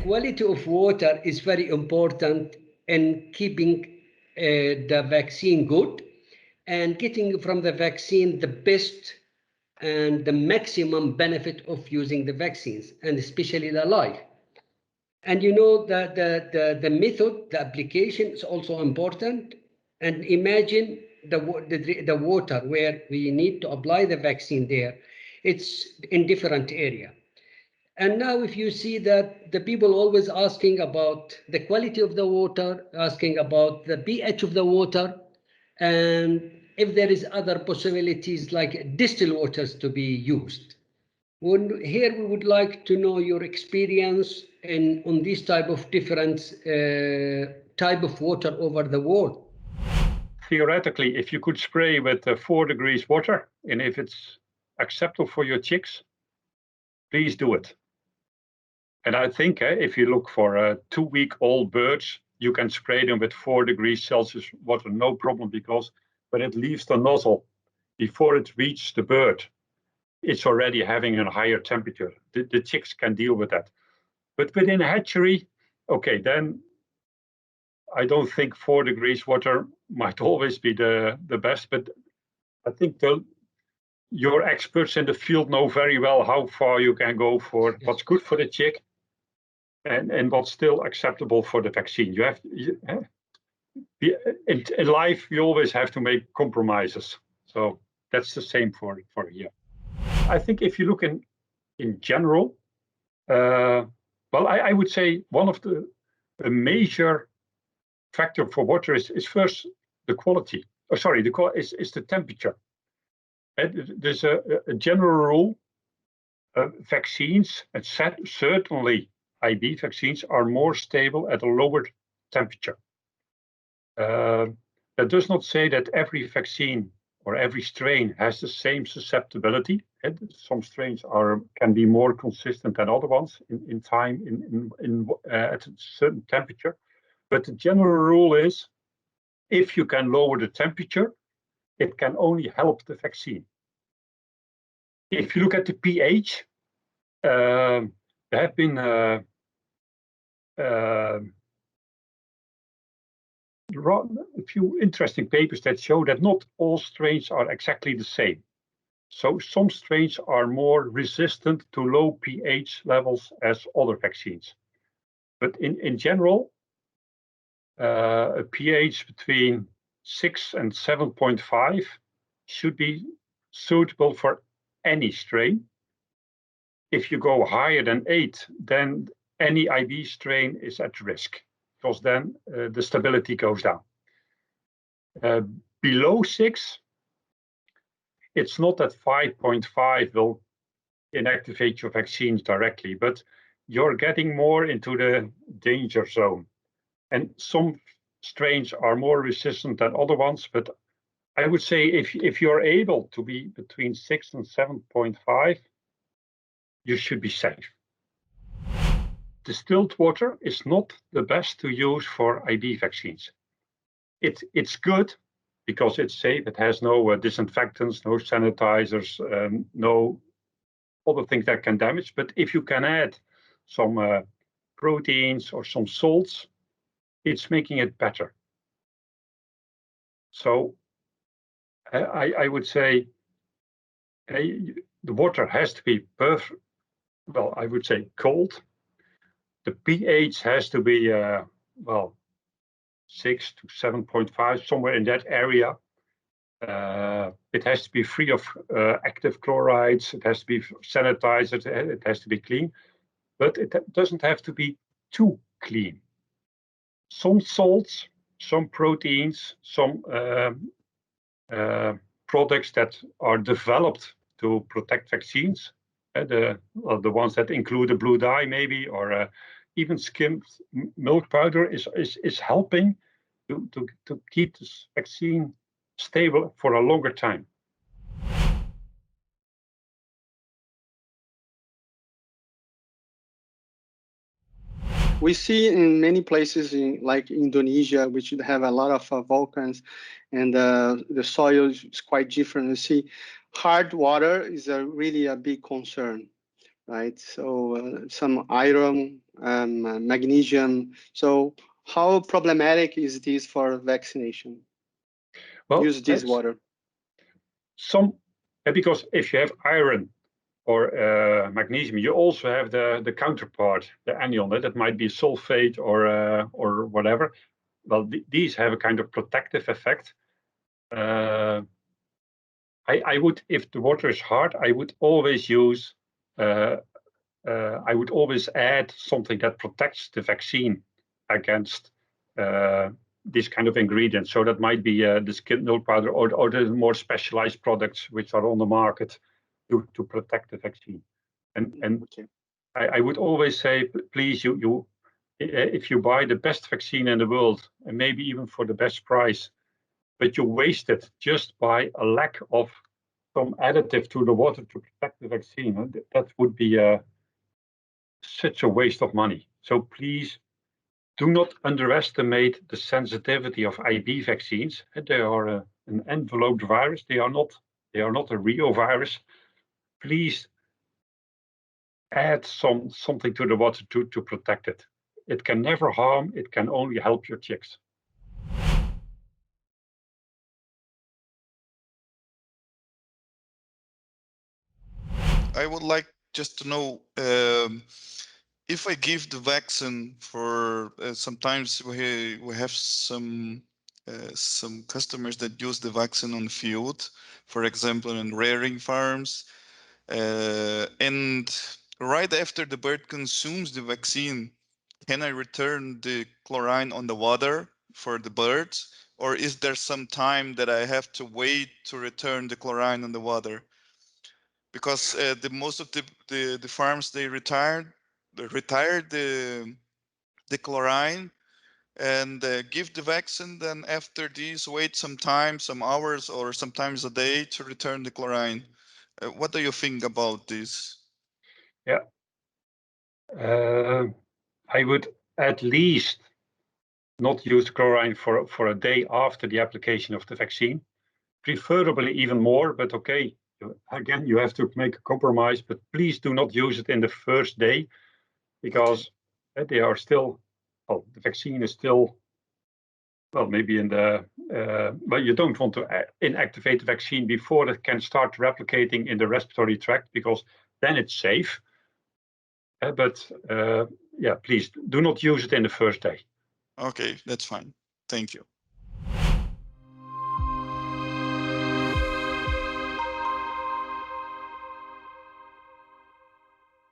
quality of water is very important in keeping the vaccine good and getting from the vaccine the best and the maximum benefit of using the vaccines, and especially the life. And you know that the method, the application is also important. And imagine the water where we need to apply the vaccine there. It's in different area. And now if you see that the people always asking about the quality of the water, asking about the pH of the water, and if there is other possibilities like distilled waters to be used. Here we would like to know your experience on this type of different type of water over the world. Theoretically, if you could spray with 4 degrees water, and if it's acceptable for your chicks, please do it. And I think if you look for 2-week-old birds, you can spray them with 4 degrees Celsius water, no problem, because when it leaves the nozzle, before it reaches the bird, it's already having a higher temperature. The chicks can deal with that. But within a hatchery, okay, then I don't think 4 degrees water might always be the best, but I think your experts in the field know very well how far you can go for what's good for the chick and what's still acceptable for the vaccine. You have in life, you always have to make compromises. So that's the same for here. I think if you look in general, well, I would say one of the major factor for water is first the quality. Oh, sorry, is the temperature. And there's a general rule. Vaccines, and certainly IB vaccines, are more stable at a lower temperature. That does not say that every vaccine or every strain has the same susceptibility. And some strains can be more consistent than other ones in time at a certain temperature. But the general rule is, if you can lower the temperature, it can only help the vaccine. If you look at the pH, there have been a few interesting papers that show that not all strains are exactly the same. So some strains are more resistant to low pH levels as other vaccines. But in general, a pH between 6 and 7.5 should be suitable for any strain. If you go higher than 8, then any IB strain is at risk, because then the stability goes down. Below 6, it's not that 5.5 will inactivate your vaccines directly, but you're getting more into the danger zone. And some strains are more resistant than other ones, but I would say if you're able to be between 6 and 7.5, you should be safe. Distilled water is not the best to use for IB vaccines. It's good because it's safe. It has no disinfectants, no sanitizers, no other things that can damage. But if you can add some proteins or some salts, it's making it better. So I would say the water has to be perfect. Well, I would say cold. The pH has to be, well, 6 to 7.5, somewhere in that area. It has to be free of active chlorides. It has to be sanitized. It has to be clean. But it doesn't have to be too clean. Some salts, some proteins, some products that are developed to protect vaccines, the ones that include a blue dye maybe, or even skimmed milk powder is helping to keep this vaccine stable for a longer time. We see in many places, like Indonesia, which have a lot of volcanoes, and the soil is quite different. You see, hard water is really a big concern, right? So some iron magnesium. So how problematic is this for vaccination? Well, Use this water. Because if you have iron or magnesium, you also have the counterpart, the anion. That might be sulfate or whatever. Well, these have a kind of protective effect. I would, if the water is hard, I would always use. I would always add something that protects the vaccine against this kind of ingredient. So that might be the skimmed milk powder or the more specialized products which are on the market to protect the vaccine. And Okay. I would always say, please, if you buy the best vaccine in the world, and maybe even for the best price, but you waste it just by a lack of some additive to the water to protect the vaccine, that would be such a waste of money. So please do not underestimate the sensitivity of IB vaccines. They are an enveloped virus. They are not a real virus. Please add something to the water to protect it. It can never harm. It can only help your chicks. I would like just to know if I give the vaccine for sometimes we have some customers that use the vaccine on the field, for example, in rearing farms, and right after the bird consumes the vaccine, can I return the chlorine on the water for the birds, or is there some time that I have to wait to return the chlorine on the water? Because the most of the farms they retired the chlorine and give the vaccine, then after these wait some time, some hours or sometimes a day to return the chlorine. What do you think about this? Yeah, I would at least not use chlorine for a day after the application of the vaccine, preferably even more, but okay, again, you have to make a compromise, but please do not use it in the first day, because they are still, well, the vaccine is still, well, maybe in the, but you don't want to inactivate the vaccine before it can start replicating in the respiratory tract, because then it's safe. But yeah, please do not use it in the first day. Okay, that's fine. Thank you.